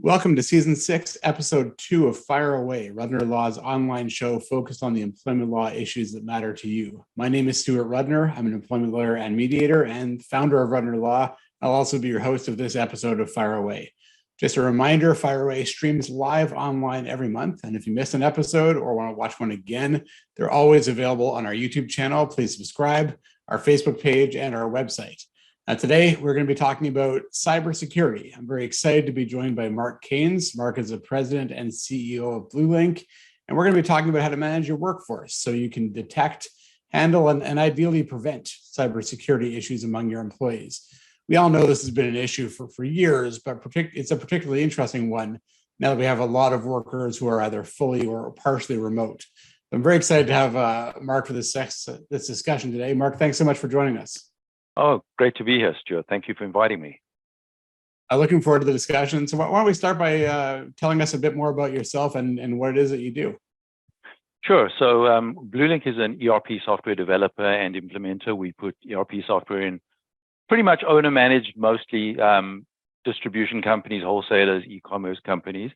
Welcome to Season 6, Episode 2 of Fire Away, Rudner Law's online show focused on the employment law issues that matter to you. My name is Stuart Rudner. I'm an employment lawyer and mediator and founder of Rudner Law. I'll also be your host of this episode of Fire Away. Just a reminder, Fire Away streams live online every month, and if you missed an episode or want to watch one again, they're always available on our YouTube channel. Please subscribe, our Facebook page, and our website. Today, we're going to be talking about cybersecurity. I'm very excited to be joined by Mark Keynes. Mark is the president and CEO of BlueLink, and we're going to be talking about how to manage your workforce so you can detect, handle, and ideally prevent cybersecurity issues among your employees. We all know this has been an issue for years, but it's a particularly interesting one now that we have a lot of workers who are either fully or partially remote. I'm very excited to have Mark for this discussion today. Mark, thanks so much for joining us. Oh, great to be here, Stuart. Thank you for inviting me. Looking forward to the discussion. So why don't we start by telling us a bit more about yourself and what it is that you do? Sure. So BlueLink is an ERP software developer and implementer. We put ERP software in pretty much owner-managed, mostly distribution companies, wholesalers, e-commerce companies.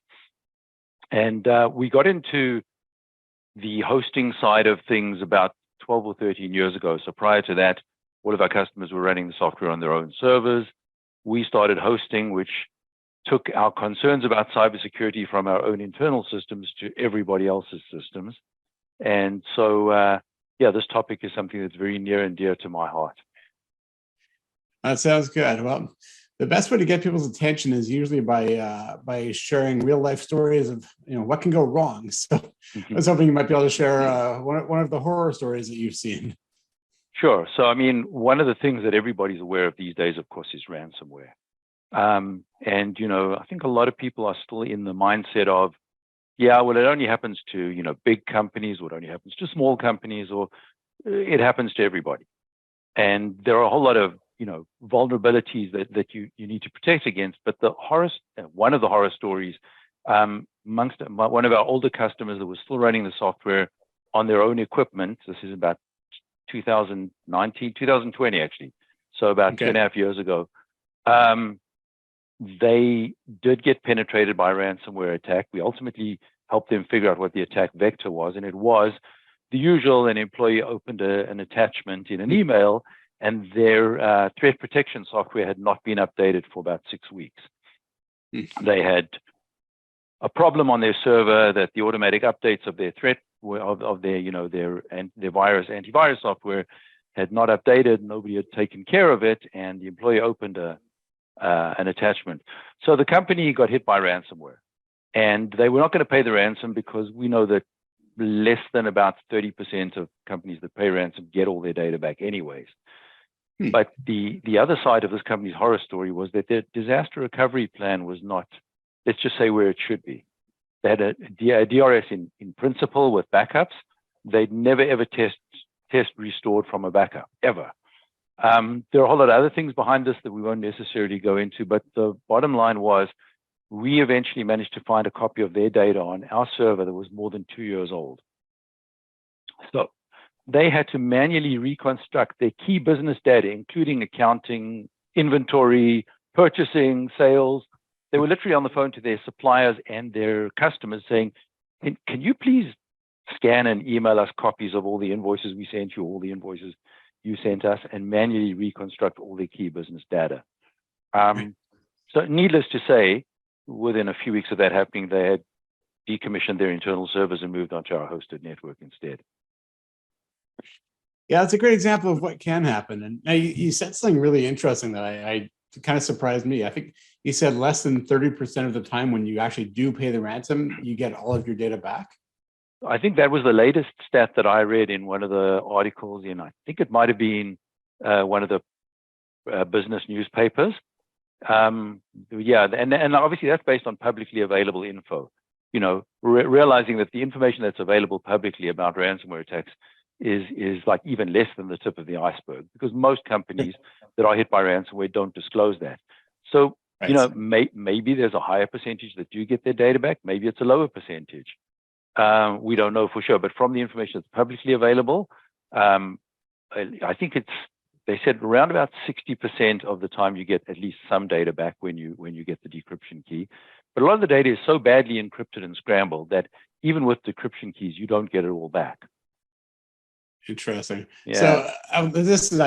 And we got into the hosting side of things about 12 or 13 years ago. So prior to that, all of our customers were running the software on their own servers. We started hosting, which took our concerns about cybersecurity from our own internal systems to everybody else's systems. And so, this topic is something that's very near and dear to my heart. That sounds good. Well, the best way to get people's attention is usually by sharing real life stories of what can go wrong. So I was hoping you might be able to share one of the horror stories that you've seen. Sure. So, I mean, one of the things that everybody's aware of these days, of course, is ransomware. And, I think a lot of people are still in the mindset of, it only happens to, big companies, or it only happens to small companies, or it happens to everybody. And there are a whole lot of, vulnerabilities that you need to protect against. But one of the horror stories amongst one of our older customers that was still running the software on their own equipment, this is about 2020 actually, so about 2.5 years ago, they did get penetrated by a ransomware attack. We ultimately helped them figure out what the attack vector was, and it was the usual: an employee opened an attachment in an email, and their threat protection software had not been updated for about 6 weeks. They had a problem on their server that the automatic updates of their threat of their antivirus software had not updated. Nobody had taken care of it, and the employee opened an attachment. So the company got hit by ransomware, and they were not going to pay the ransom because we know that less than about 30% of companies that pay ransom get all their data back anyways. But the other side of this company's horror story was that their disaster recovery plan was not, let's just say, where it should be. They had a DRS in principle with backups. They'd never ever test restored from a backup, ever. There are a whole lot of other things behind this that we won't necessarily go into, but the bottom line was we eventually managed to find a copy of their data on our server that was more than 2 years old. So they had to manually reconstruct their key business data, including accounting, inventory, purchasing, sales. They were literally on the phone to their suppliers and their customers saying, can you please scan and email us copies of all the invoices we sent you, all the invoices you sent us, and manually reconstruct all their key business data. So needless to say, within a few weeks of that happening, they had decommissioned their internal servers and moved onto our hosted network instead. Yeah, it's a great example of what can happen. And now you said something really interesting that I kind of surprised me. I think you said less than 30% of the time when you actually do pay the ransom, you get all of your data back. I think that was the latest stat that I read in one of the articles I think it might have been one of the business newspapers. And obviously that's based on publicly available info. Realizing that the information that's available publicly about ransomware attacks is like even less than the tip of the iceberg, because most companies that are hit by ransomware don't disclose that. So, maybe there's a higher percentage that do get their data back. Maybe it's a lower percentage. We don't know for sure, but from the information that's publicly available, I think they said around about 60% of the time you get at least some data back when you get the decryption key. But a lot of the data is so badly encrypted and scrambled that even with decryption keys, you don't get it all back. Interesting. Yeah. So this is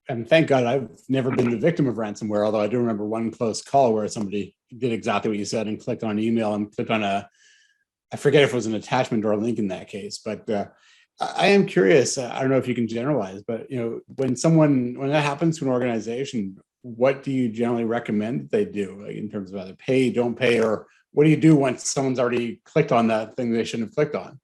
and thank God I've never been the victim of ransomware, although I do remember one close call where somebody did exactly what you said and clicked on an email and clicked on I forget if it was an attachment or a link in that case, but I am curious. I don't know if you can generalize, but when that happens to an organization, what do you generally recommend that they do, like, in terms of either pay, don't pay, or what do you do once someone's already clicked on that thing they shouldn't have clicked on?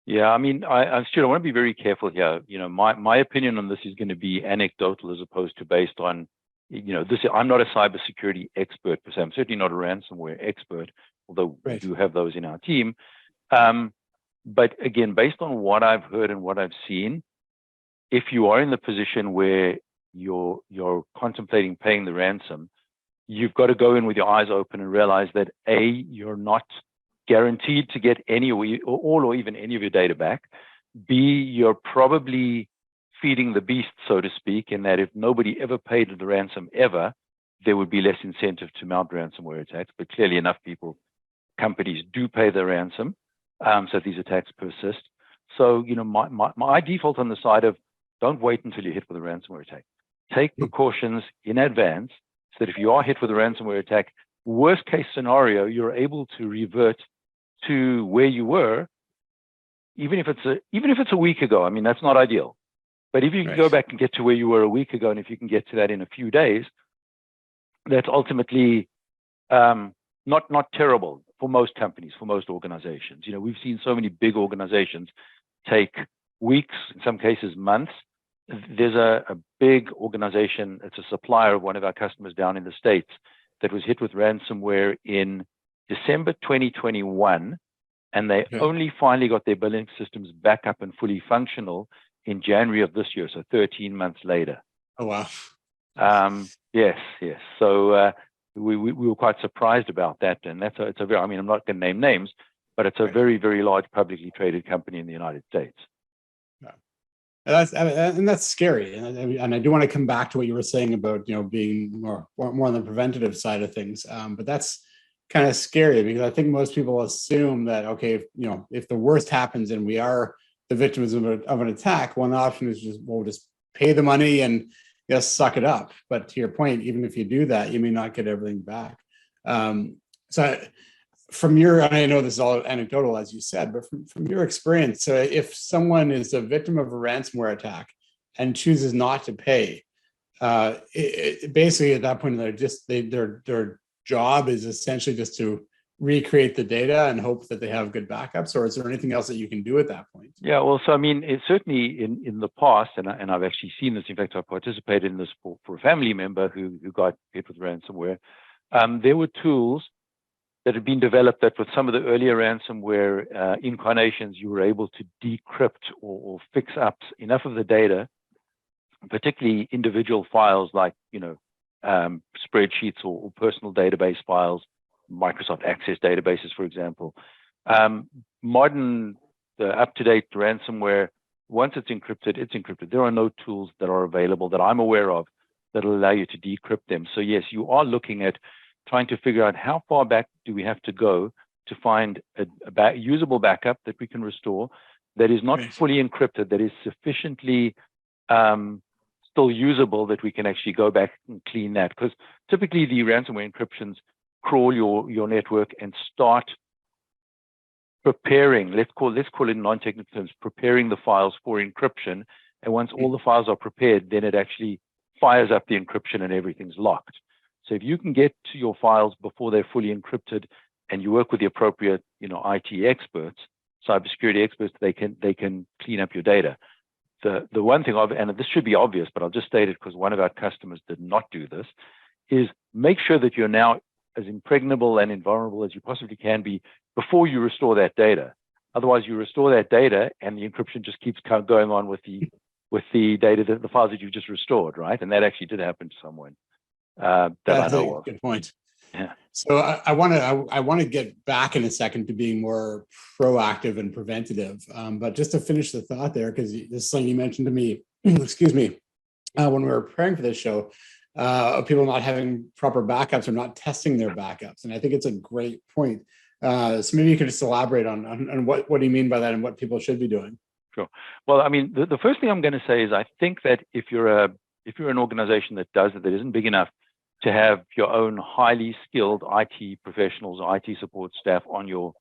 Yeah, I mean, Stuart, I want to be very careful here. My opinion on this is going to be anecdotal as opposed to based on, I'm not a cybersecurity expert per se. I'm certainly not a ransomware expert, although Right. we do have those in our team. But again, based on what I've heard and what I've seen, if you are in the position where you're contemplating paying the ransom, you've got to go in with your eyes open and realize that A, you're not guaranteed to get any or all or even any of your data back. B, you're probably feeding the beast, so to speak, in that if nobody ever paid the ransom ever, there would be less incentive to mount ransomware attacks. But clearly enough companies do pay the ransom, so these attacks persist. So, my default on the side of don't wait until you're hit with a ransomware attack. Take precautions in advance so that if you are hit with a ransomware attack, worst case scenario, you're able to revert to where you were, even if it's a week ago. I mean, that's not ideal. But if you can go back and get to where you were a week ago, and if you can get to that in a few days, that's ultimately not terrible for most companies, for most organizations. We've seen so many big organizations take weeks, in some cases months. There's a big organization, it's a supplier of one of our customers down in the States, that was hit with ransomware in December 2021, and they only finally got their billing systems back up and fully functional in January of this year, so 13 months later. Oh, wow. Yes. So we were quite surprised about that, and it's a very, I mean, I'm not going to name names, but it's a very, very large publicly traded company in the United States. And that's scary. And I do want to come back to what you were saying about, being more on the preventative side of things. But that's kind of scary because I think most people assume that, okay, if the worst happens and we are the victims of an attack, one option is we'll just pay the money and just suck it up. But to your point, even if you do that, you may not get everything back. So and I know this is all anecdotal, as you said, but from your experience, if someone is a victim of a ransomware attack and chooses not to pay, basically at that point, their job is essentially just to recreate the data and hope that they have good backups, or is there anything else that you can do at that point? Yeah, well, so I mean, it's certainly in the past, and I've actually seen this. In fact, I participated in this for a family member who got hit with ransomware. There were tools that had been developed that with some of the earlier ransomware incarnations, you were able to decrypt or fix up enough of the data, particularly individual files like, spreadsheets or personal database files, Microsoft Access databases, for example. Modern, up-to-date ransomware, once it's encrypted. There are no tools that are available that I'm aware of that will allow you to decrypt them. So yes, you are looking at trying to figure out how far back do we have to go to find a usable backup that we can restore that is not fully encrypted, that is sufficiently still usable that we can actually go back and clean that. Because typically the ransomware encryptions crawl your network and start preparing, let's call it in non-technical terms, preparing the files for encryption. And once all the files are prepared, then it actually fires up the encryption and everything's locked. So if you can get to your files before they're fully encrypted and you work with the appropriate, IT experts, cybersecurity experts, they can clean up your data. The one thing and this should be obvious, but I'll just state it because one of our customers did not do this, is make sure that you're now as impregnable and invulnerable as you possibly can be before you restore that data. Otherwise, you restore that data and the encryption just keeps going on with the data, the files that you've just restored, right? And that actually did happen to someone. That I know of. Good point. Yeah. So I want to get back in a second to being more proactive and preventative. But just to finish the thought there, because this is something you mentioned to me, excuse me, when we were preparing for this show, of people not having proper backups or not testing their backups. And I think it's a great point. So maybe you could just elaborate on what do you mean by that and what people should be doing? Sure. Well, I mean, the first thing I'm going to say is I think that if you're an organization that does it, that isn't big enough to have your own highly skilled IT professionals or IT support staff on your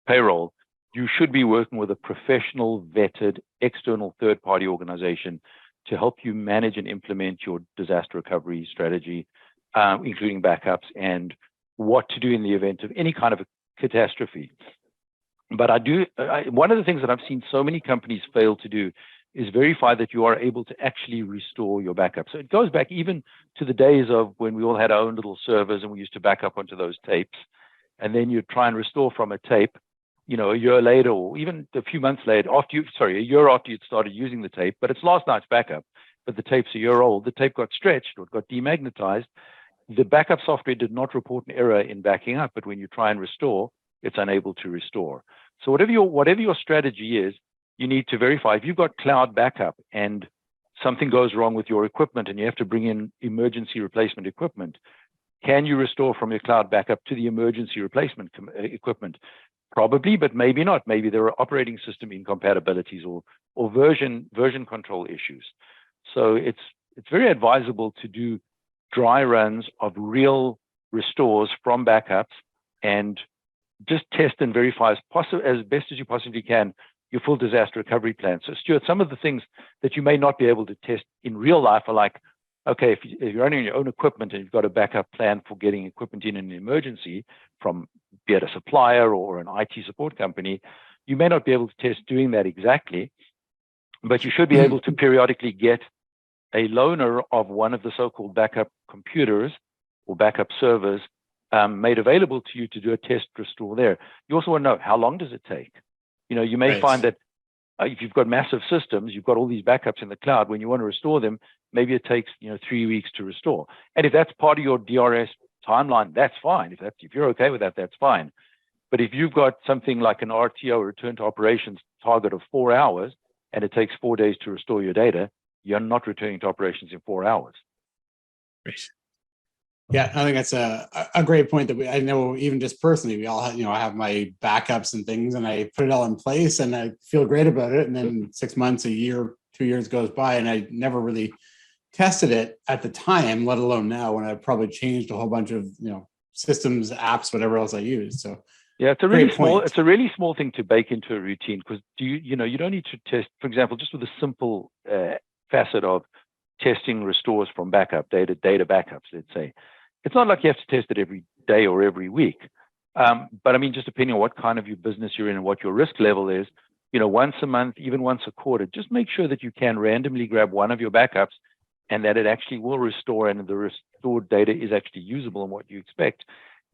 payroll, you should be working with a professional, vetted, external third-party organization to help you manage and implement your disaster recovery strategy, including backups and what to do in the event of any kind of a catastrophe. But one of the things that I've seen so many companies fail to do is verify that you are able to actually restore your backup. So it goes back even to the days of when we all had our own little servers and we used to back up onto those tapes. And then you try and restore from a tape, a year later or even a few months later, a year after you'd started using the tape, but it's last night's backup, but the tape's a year old. The tape got stretched or it got demagnetized. The backup software did not report an error in backing up, but when you try and restore, it's unable to restore. So whatever your strategy is, you need to verify. If you've got cloud backup and something goes wrong with your equipment and you have to bring in emergency replacement equipment, can you restore from your cloud backup to the emergency replacement equipment? Probably, but maybe not. Maybe there are operating system incompatibilities or version control issues. So it's very advisable to do dry runs of real restores from backups and just test and verify as best as you possibly can your full disaster recovery plan. So Stuart, some of the things that you may not be able to test in real life are like, okay, if you're running your own equipment and you've got a backup plan for getting equipment in an emergency from be it a supplier or an IT support company, you may not be able to test doing that exactly, but you should be able to periodically get a loaner of one of the so-called backup computers or backup servers made available to you to do a test restore there. You also want to know how long does it take? You may find that if you've got massive systems, you've got all these backups in the cloud. When you want to restore them, maybe it takes 3 weeks to restore. And if that's part of your DRS timeline, that's fine. If you're okay with that, that's fine. But if you've got something like an RTO, return to operations target of 4 hours, and it takes 4 days to restore your data, you're not returning to operations in 4 hours. Great. Yeah, I think that's a great point that I know even just personally, we all have, I have my backups and things and I put it all in place and I feel great about it. And then 6 months, a year, 2 years goes by and I never really tested it at the time, let alone now when I've probably changed a whole bunch of, systems, apps, whatever else I use. So yeah, it's a really small thing to bake into a routine because you don't need to test, for example, just with a simple facet of testing restores from backup data backups, let's say. It's not like you have to test it every day or every week. But I mean, just depending on what kind of your business you're in and what your risk level is, once a month, even once a quarter, just make sure that you can randomly grab one of your backups and that it actually will restore and the restored data is actually usable and what you expect.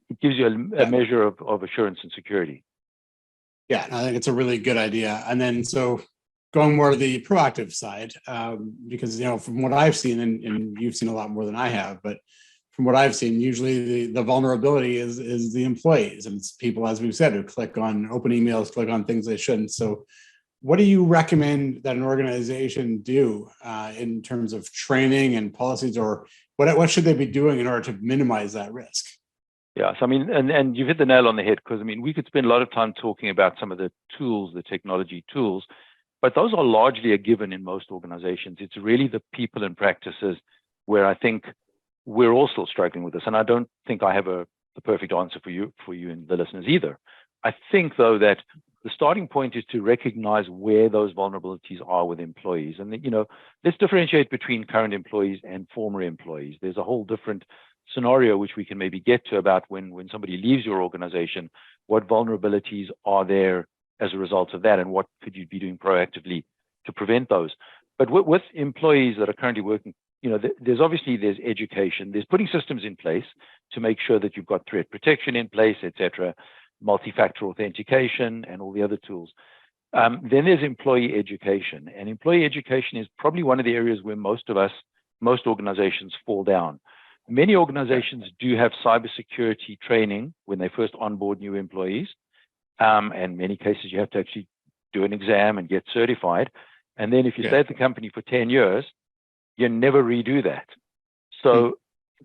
It gives you a measure of assurance and security. Yeah, I think it's a really good idea. And then so going more to the proactive side, because, from what I've seen, and you've seen a lot more than I have, but from what I've seen, usually the vulnerability is the employees and it's people, as we've said, who click on open emails, click on things they shouldn't. So what do you recommend that an organization do in terms of training and policies, or what should they be doing in order to minimize that risk? Yeah, so I mean, and you've hit the nail on the head because, I mean, we could spend a lot of time talking about some of the tools, the technology tools, but those are largely a given in most organizations. It's really the people and practices where I think we're all still struggling with this. And I don't think I have the perfect answer for you and the listeners either. I think, though, that the starting point is to recognize where those vulnerabilities are with employees. And, let's differentiate between current employees and former employees. There's a whole different scenario which we can maybe get to about when somebody leaves your organization, what vulnerabilities are there as a result of that and what could you be doing proactively to prevent those. But with employees that are currently working, there's education, there's putting systems in place to make sure that you've got threat protection in place, etc., multi-factor authentication and all the other tools. Then there's employee education, and employee education is probably one of the areas where most organizations fall down. Many organizations do have cybersecurity training when they first onboard new employees. And in many cases, you have to actually do an exam and get certified. And then if you stay at the company for 10 years, you never redo that. So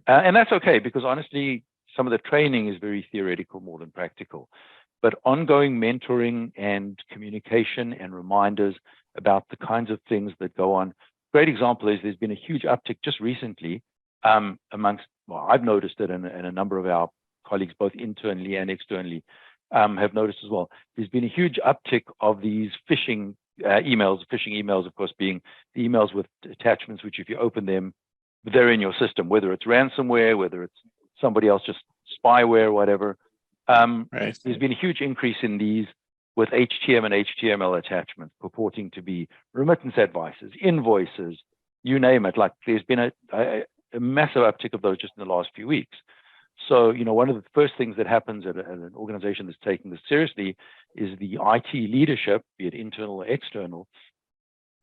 And that's okay, because honestly, some of the training is very theoretical more than practical. But ongoing mentoring and communication and reminders about the kinds of things that go on. Great example is there's been a huge uptick just recently amongst, well, I've noticed it, and a number of our colleagues, both internally and externally, have noticed as well. There's been a huge uptick of these phishing emails, of course, being the emails with attachments, which if you open them, they're in your system, whether it's ransomware, whether it's somebody else, just spyware, whatever. Right. There's been a huge increase in these with HTML and HTML attachments purporting to be remittance advices, invoices, you name it. Like there's been a massive uptick of those just in the last few weeks. So, one of the first things that happens at an organization that's taking this seriously is the IT leadership, be it internal or external,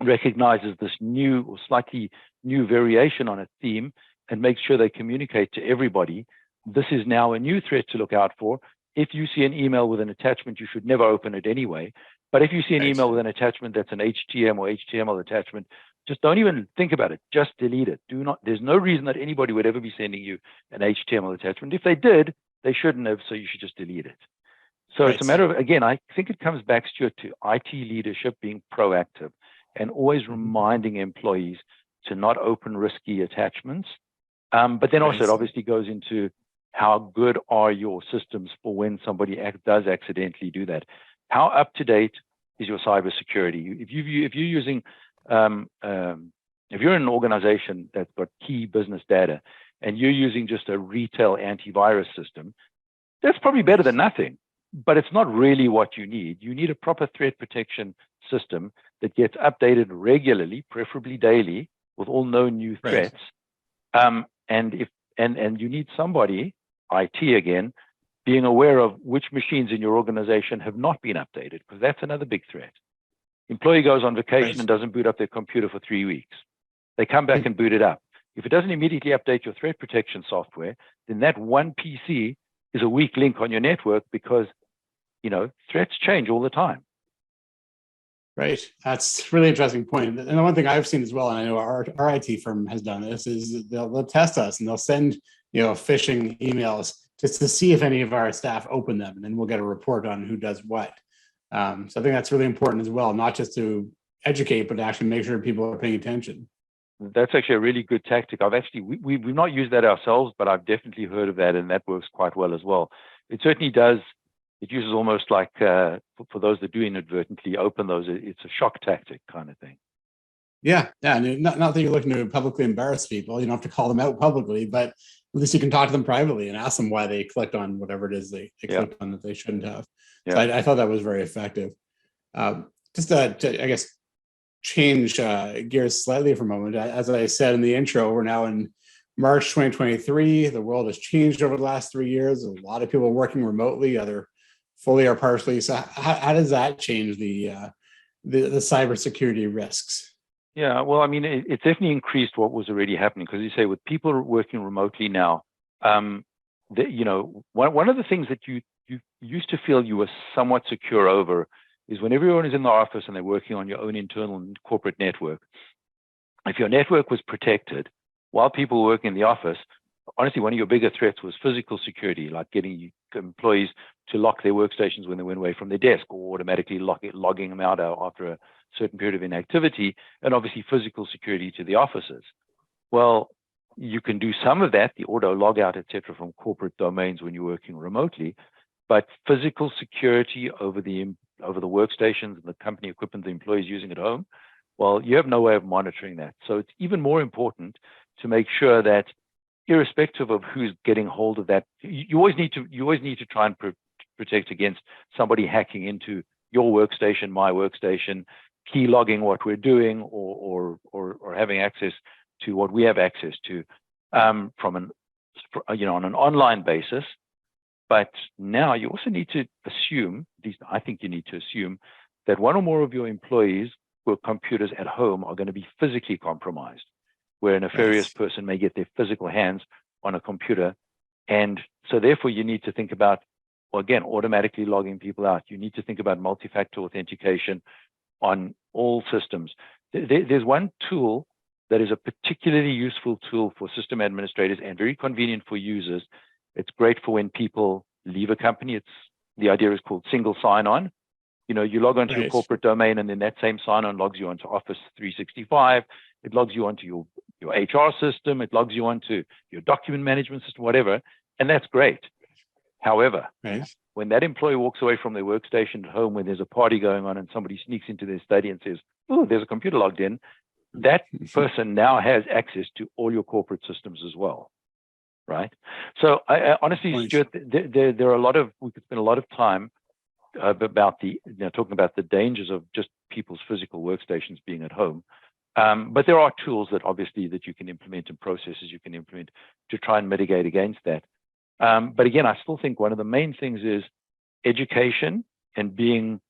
recognizes this new or slightly new variation on a theme and makes sure they communicate to everybody. This is now a new threat to look out for. If you see an email with an attachment, you should never open it anyway. But if you see an email with an attachment that's an HTML or HTML attachment, just don't even think about it. Just delete it. There's no reason that anybody would ever be sending you an HTML attachment. If they did, they shouldn't have, so you should just delete it. So it's a matter of, again, I think it comes back, Stuart, to IT leadership being proactive and always reminding employees to not open risky attachments. But then also it obviously goes into how good are your systems for when somebody does accidentally do that. How up to date is your cybersecurity? If you're using, if you're in an organization that's got key business data and you're using just a retail antivirus system, that's probably better than nothing. But it's not really what you need. You need a proper threat protection system that gets updated regularly, preferably daily, with all known new threats. And you need somebody, IT again, being aware of which machines in your organization have not been updated, because that's another big threat. Employee goes on vacation and doesn't boot up their computer for 3 weeks. They come back and boot it up. If it doesn't immediately update your threat protection software, then that one PC is a weak link on your network, because threats change all the time. Right. That's a really interesting point. And the one thing I've seen as well, and I know our IT firm has done this, is they'll test us and they'll send phishing emails just to see if any of our staff open them, and then we'll get a report on who does what. So I think that's really important as well, not just to educate, but to actually make sure people are paying attention. That's actually a really good tactic. We've not used that ourselves, but I've definitely heard of that, and that works quite well as well. It certainly does. It uses almost like, for those that do inadvertently open those, it's a shock tactic kind of thing. Yeah. And not that you're looking to publicly embarrass people. You don't have to call them out publicly, but at least you can talk to them privately and ask them why they clicked on whatever it is they clicked on that they shouldn't have. Yeah. So I thought that was very effective. Just to, I guess, change gears slightly for a moment. As I said in the intro, we're now in March 2023. The world has changed over the last 3 years. A lot of people are working remotely, either fully or partially. So how does that change the cybersecurity risks? Yeah, well, I mean, it's definitely increased what was already happening, because you say with people working remotely now, one of the things that you used to feel you were somewhat secure over is when everyone is in the office and they're working on your own internal and corporate network. If your network was protected while people were working in the office, honestly, one of your bigger threats was physical security, like getting employees to lock their workstations when they went away from their desk, or automatically logging them out after a certain period of inactivity, and obviously physical security to the offices. Well, you can do some of that, the auto logout, et cetera, from corporate domains when you're working remotely, but physical security over the workstations and the company equipment the employees using at home, well, you have no way of monitoring that. So it's even more important to make sure that, irrespective of who's getting hold of that, you always need to try and protect against somebody hacking into your workstation, my workstation, key logging what we're doing, or having access to what we have access to on an online basis. But now you also need to assume, at least I think you need to assume, that one or more of your employees with computers at home are going to be physically compromised, where a nefarious person may get their physical hands on a computer. And so therefore you need to think about, well, again, automatically logging people out. You need to think about multi-factor authentication on all systems. There's one tool that is a particularly useful tool for system administrators and very convenient for users. It's great for when people leave a company. The idea is called single sign-on. You log onto your corporate domain, and then that same sign-on logs you onto Office 365. It logs you onto your HR system. It logs you onto your document management system, whatever, and that's great. However, when that employee walks away from their workstation at home when there's a party going on and somebody sneaks into their study and says, "Oh, there's a computer logged in," that person now has access to all your corporate systems as well, right? So I honestly, Stuart, there are a lot of, we could spend a lot of time about talking about the dangers of just people's physical workstations being at home. But there are tools that obviously that you can implement and processes you can implement to try and mitigate against that. But again, I still think one of the main things is education and being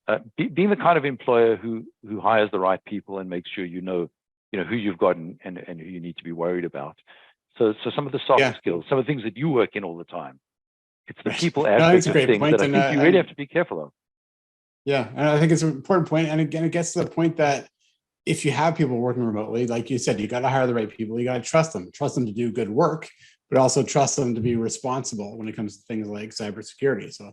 the kind of employer who hires the right people and makes sure you know who you've got and who you need to be worried about. So some of the soft skills, some of the things that you work in all the time, it's the people aspect of things that I think you really have to be careful of. Yeah, and I think it's an important point. And again, it gets to the point that if you have people working remotely, like you said, you got to hire the right people. You got to trust them to do good work, but also trust them to be responsible when it comes to things like cybersecurity. So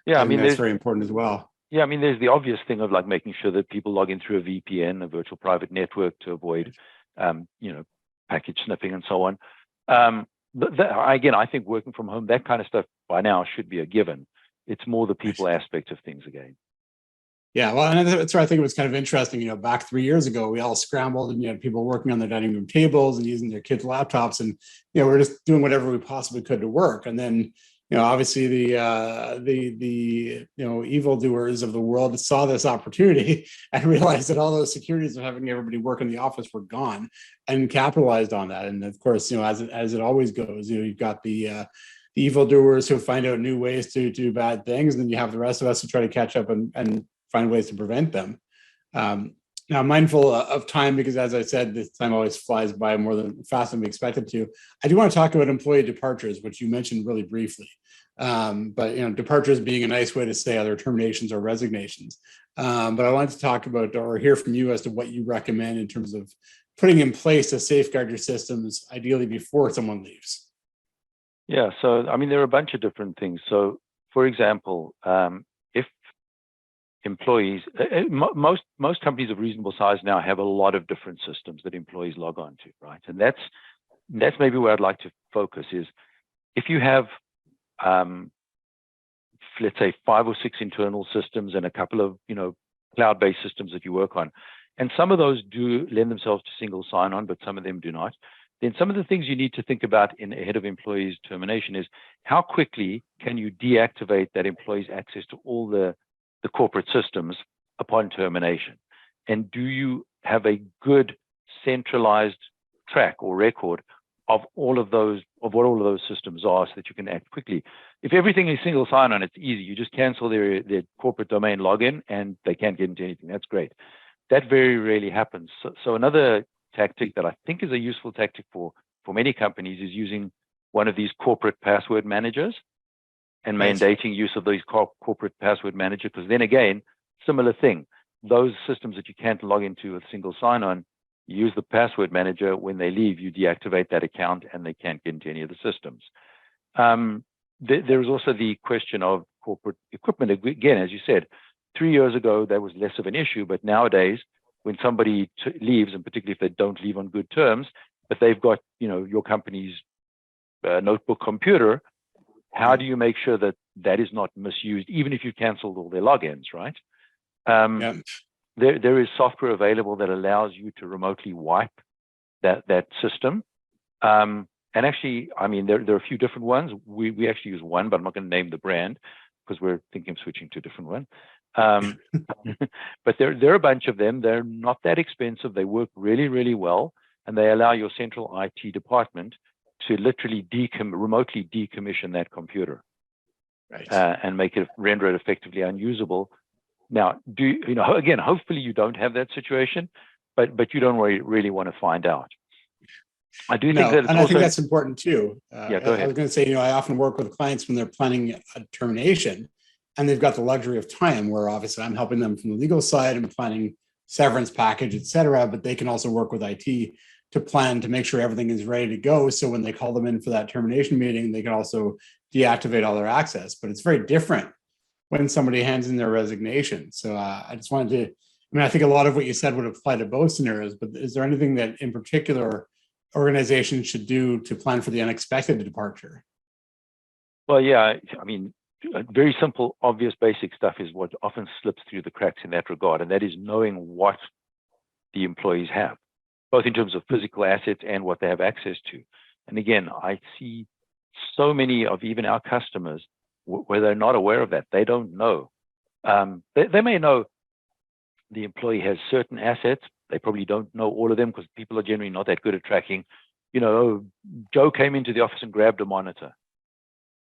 yeah, I mean, that's very important as well. Yeah, I mean, there's the obvious thing of like making sure that people log in through a VPN, a virtual private network, to avoid, package sniffing and so on. Again, I think working from home, that kind of stuff by now should be a given. It's more the people aspect of things again. Yeah, well, and that's where I think it was kind of interesting. Back 3 years ago, we all scrambled, and you had people working on their dining room tables and using their kids' laptops, and we're just doing whatever we possibly could to work. And then, obviously the evildoers of the world saw this opportunity and realized that all those securities of having everybody work in the office were gone, and capitalized on that. And of course, as it always goes, you've got the evildoers who find out new ways to do bad things, and then you have the rest of us who try to catch up and find ways to prevent them. Now, mindful of time, because as I said, this time always flies by faster than we expected to. I do want to talk about employee departures, which you mentioned really briefly. But departures being a nice way to say either terminations or resignations. But I wanted to talk about or hear from you as to what you recommend in terms of putting in place to safeguard your systems, ideally before someone leaves. Yeah, so I mean, there are a bunch of different things. So, for example, if employees, most companies of reasonable size now have a lot of different systems that employees log on to, right? And that's maybe where I'd like to focus is if you have, let's say 5 or 6 internal systems and a couple of, cloud-based systems that you work on, and some of those do lend themselves to single sign-on, but some of them do not. Then some of the things you need to think about ahead of employees' termination is how quickly can you deactivate that employee's access to all the corporate systems upon termination? And do you have a good centralized track or record of what all of those systems are, so that you can act quickly? If everything is single sign-on, it's easy. You just cancel their corporate domain login and they can't get into anything. That's great. That very rarely happens. So another tactic that I think is a useful tactic for many companies is using one of these corporate password managers and mandating use of these corporate password manager, because then again, similar thing. Those systems that you can't log into with single sign-on, you use the password manager. When they leave, you deactivate that account and they can't get into any of the systems. There's also the question of corporate equipment. Again, as you said, 3 years ago, that was less of an issue, but nowadays, when somebody leaves, and particularly if they don't leave on good terms, but they've got, your company's notebook computer, how do you make sure that that is not misused, even if you canceled all their logins, right? There is software available that allows you to remotely wipe that system. And actually, I mean, there are a few different ones. We actually use one, but I'm not going to name the brand because we're thinking of switching to a different one. But there are a bunch of them. They're not that expensive. They work really, really well, and they allow your central IT department to literally remotely decommission that computer, and render it effectively unusable. Now, again, hopefully you don't have that situation, but you don't really want to find out. I do think that, I think that's important too. Go ahead. I was going to say, I often work with clients when they're planning a termination, and they've got the luxury of time, where obviously I'm helping them from the legal side and planning severance package, et cetera, but they can also work with IT to plan to make sure everything is ready to go. So when they call them in for that termination meeting, they can also deactivate all their access. But it's very different when somebody hands in their resignation. So I just wanted to, I think a lot of what you said would apply to both scenarios, but is there anything that in particular organizations should do to plan for the unexpected departure? Well, yeah, very simple, obvious, basic stuff is what often slips through the cracks in that regard, and that is knowing what the employees have, both in terms of physical assets and what they have access to. And again, I see so many of even our customers where they're not aware of that. They don't know. They may know the employee has certain assets. They probably don't know all of them because people are generally not that good at tracking. Joe came into the office and grabbed a monitor,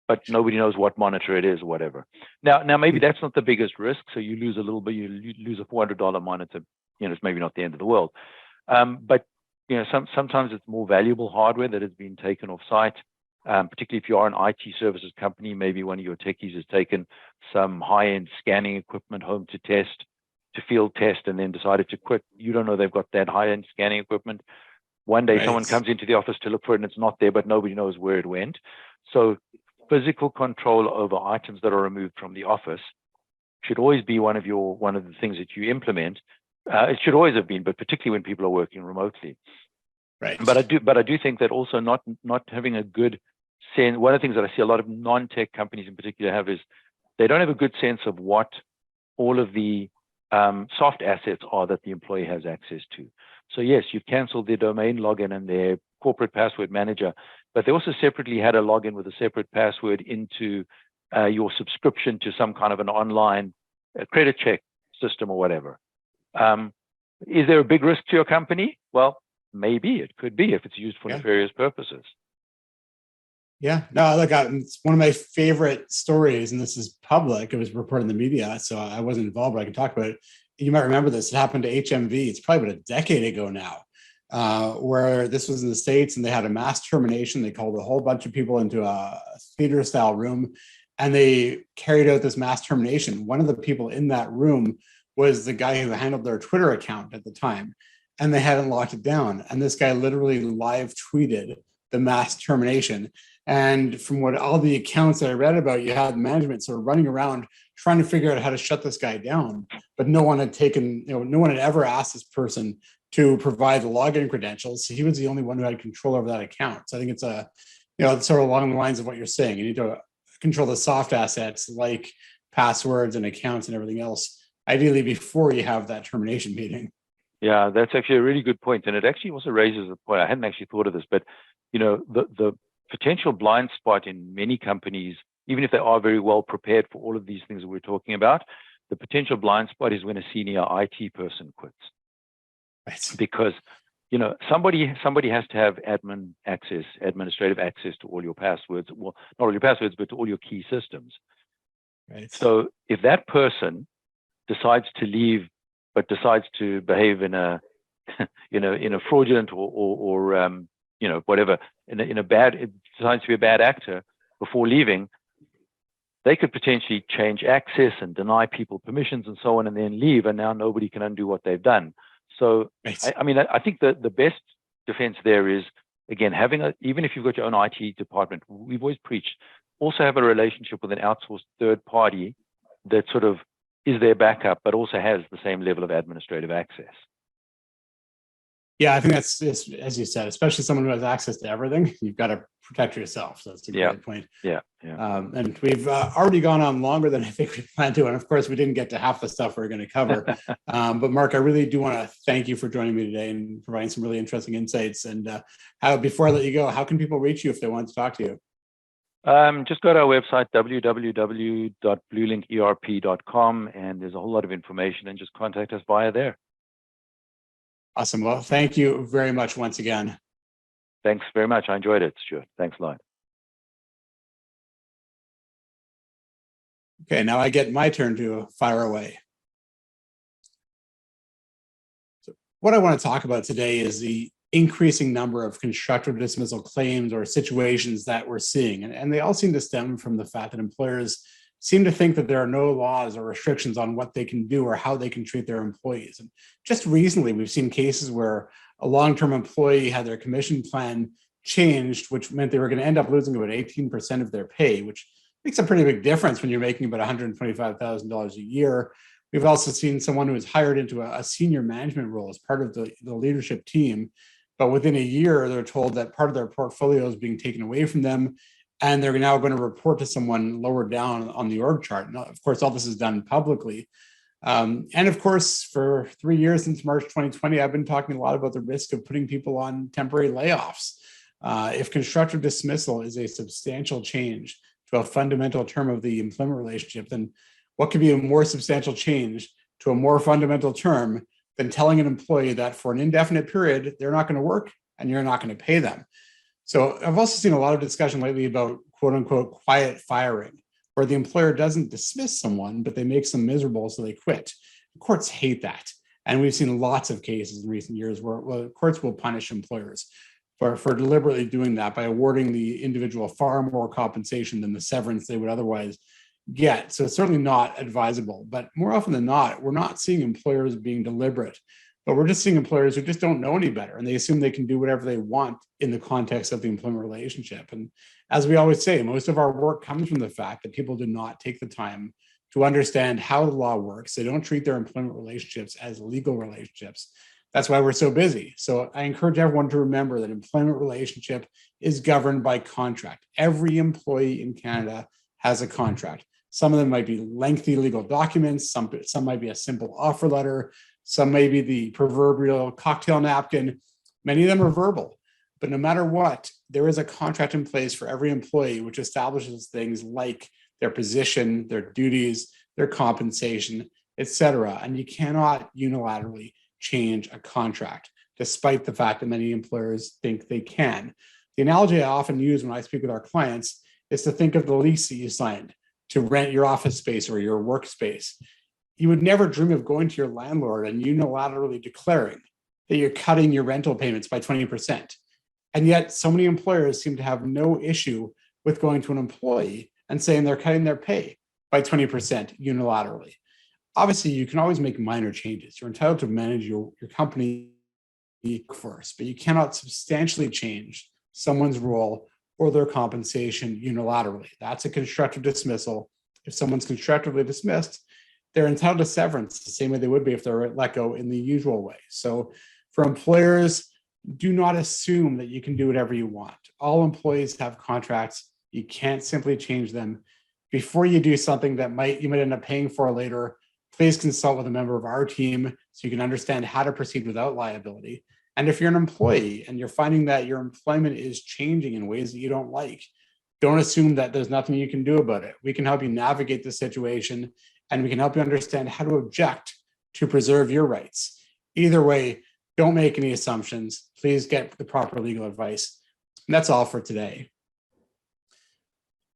but nobody knows what monitor it is or whatever. Now maybe that's not the biggest risk. So you lose a little bit, you lose a $400 monitor, it's maybe not the end of the world. But sometimes it's more valuable hardware that has been taken off site. Particularly if you are an IT services company, maybe one of your techies has taken some high-end scanning equipment home to test, to field test, and then decided to quit. You don't know they've got that high-end scanning equipment. One day someone comes into the office to look for it and it's not there, but nobody knows where it went. So physical control over items that are removed from the office should always be one of the things that you implement. It should always have been, but particularly when people are working remotely. Right. But I do think that also not having a good sense. One of the things that I see a lot of non-tech companies in particular have is they don't have a good sense of what all of the soft assets are that the employee has access to. So yes, you've canceled their domain login and their corporate password manager, but they also separately had a login with a separate password into your subscription to some kind of an online credit check system or whatever. Is there a big risk to your company? Well, maybe it could be if it's used for nefarious purposes. Yeah, no, look, it's one of my favorite stories, and this is public. It was reported in the media, so I wasn't involved, but I can talk about it. You might remember this. It happened to HMV. It's probably about a decade ago now, where this was in the States, and they had a mass termination. They called a whole bunch of people into a theater-style room, and they carried out this mass termination. One of the people in that room was the guy who handled their Twitter account at the time, and they hadn't locked it down. And this guy literally live tweeted the mass termination. And from what all the accounts that I read about, you had management sort of running around trying to figure out how to shut this guy down, but no one had no one had ever asked this person to provide the login credentials. So he was the only one who had control over that account. So I think it's it's sort of along the lines of what you're saying. You need to control the soft assets like passwords and accounts and everything else, ideally before you have that termination meeting. Yeah, that's actually a really good point. And it actually also raises a point. I hadn't actually thought of this, but the potential blind spot in many companies, even if they are very well prepared for all of these things that we're talking about, the potential blind spot is when a senior IT person quits. Right. Because somebody has to have administrative access to all your passwords. Well, not all your passwords, but to all your key systems. Right. So if that person decides to leave, but decides to behave in a in a fraudulent or whatever, it decides to be a bad actor before leaving, they could potentially change access and deny people permissions and so on, and then leave, and now nobody can undo what they've done. So, right. I think that the best defense there is, again, even if you've got your own IT department, we've always preached, also have a relationship with an outsourced third party that sort of is their backup, but also has the same level of administrative access. Yeah, I think that's, as you said, especially someone who has access to everything, you've got to protect yourself. So that's a great point. Yeah. And we've already gone on longer than I think we planned to. And of course, we didn't get to half the stuff we're going to cover. But Mark, I really do want to thank you for joining me today and providing some really interesting insights. And before I let you go, how can people reach you if they want to talk to you? Just go to our website, www.bluelinkerp.com, and there's a whole lot of information, and just contact us via there. Awesome. Well, thank you very much once again. Thanks very much. I enjoyed it, Stuart. Thanks a lot. Okay, now I get my turn to fire away. So what I want to talk about today is the increasing number of constructive dismissal claims or situations that we're seeing. And they all seem to stem from the fact that employers seem to think that there are no laws or restrictions on what they can do or how they can treat their employees. And just recently, we've seen cases where a long-term employee had their commission plan changed, which meant they were going to end up losing about 18% of their pay, which makes a pretty big difference when you're making about $125,000 a year. We've also seen someone who was hired into a senior management role as part of the leadership team, but within a year, they're told that part of their portfolio is being taken away from them, and they're now going to report to someone lower down on the org chart. Now, of course, all this is done publicly. And of course, for 3 years since March 2020, I've been talking a lot about the risk of putting people on temporary layoffs. If constructive dismissal is a substantial change to a fundamental term of the employment relationship, then what could be a more substantial change to a more fundamental term than telling an employee that for an indefinite period, they're not going to work and you're not going to pay them? So I've also seen a lot of discussion lately about quote unquote quiet firing, where the employer doesn't dismiss someone, but they make them miserable so they quit. The courts hate that. And we've seen lots of cases in recent years where courts will punish employers for deliberately doing that by awarding the individual far more compensation than the severance they would otherwise get. So it's certainly not advisable, but more often than not, we're not seeing employers being deliberate, but we're just seeing employers who just don't know any better, and they assume they can do whatever they want in the context of the employment relationship. And as we always say, most of our work comes from the fact that people do not take the time to understand how the law works. They don't treat their employment relationships as legal relationships. That's why we're so busy. So I encourage everyone to remember that employment relationship is governed by contract. Every employee in Canada has a contract. Some of them might be lengthy legal documents. Some might be a simple offer letter. Some may be the proverbial cocktail napkin. Many of them are verbal. But no matter what, there is a contract in place for every employee, which establishes things like their position, their duties, their compensation, etc. And you cannot unilaterally change a contract, despite the fact that many employers think they can. The analogy I often use when I speak with our clients is to think of the lease that you signed to rent your office space or your workspace. You would never dream of going to your landlord and unilaterally declaring that you're cutting your rental payments by 20%. And yet so many employers seem to have no issue with going to an employee and saying they're cutting their pay by 20% unilaterally. Obviously, you can always make minor changes. You're entitled to manage your company first, but you cannot substantially change someone's role or their compensation unilaterally. That's a constructive dismissal. If someone's constructively dismissed, they're entitled to severance the same way they would be if they're let go in the usual way. So for employers, do not assume that you can do whatever you want. All employees have contracts. You can't simply change them. Before you do something that you might end up paying for later, please consult with a member of our team so you can understand how to proceed without liability. And if you're an employee and you're finding that your employment is changing in ways that you don't like, don't assume that there's nothing you can do about it. We can help you navigate the situation, and we can help you understand how to object to preserve your rights. Either way, don't make any assumptions. Please get the proper legal advice. And that's all for today.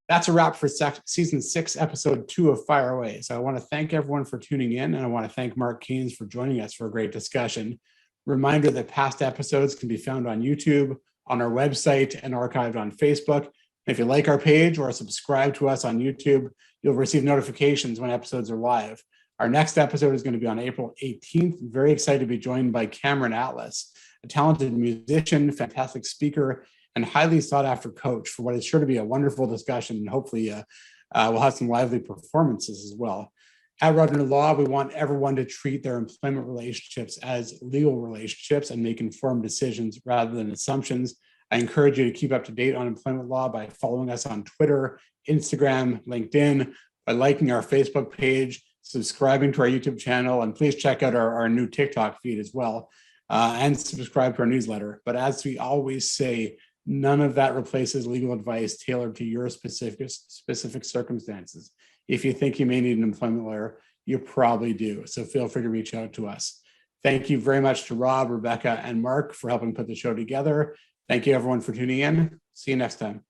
That's a wrap for season 6, episode 2 of Fire Away. So I want to thank everyone for tuning in, and I want to thank Mark Keynes for joining us for a great discussion. Reminder that past episodes can be found on YouTube, on our website, and archived on Facebook. If you like our page or subscribe to us on YouTube, you'll receive notifications when episodes are live. Our next episode is going to be on April 18th. I'm very excited to be joined by Cameron Atlas, a talented musician, fantastic speaker, and highly sought after coach for what is sure to be a wonderful discussion. And hopefully we'll have some lively performances as well. At Rudner Law, we want everyone to treat their employment relationships as legal relationships and make informed decisions rather than assumptions. I encourage you to keep up to date on employment law by following us on Twitter, Instagram, LinkedIn, by liking our Facebook page, subscribing to our YouTube channel, and please check out our new TikTok feed as well, and subscribe to our newsletter. But as we always say, none of that replaces legal advice tailored to your specific circumstances. If you think you may need an employment lawyer, you probably do. So feel free to reach out to us. Thank you very much to Rob, Rebecca, and Mark for helping put the show together. Thank you, everyone, for tuning in. See you next time.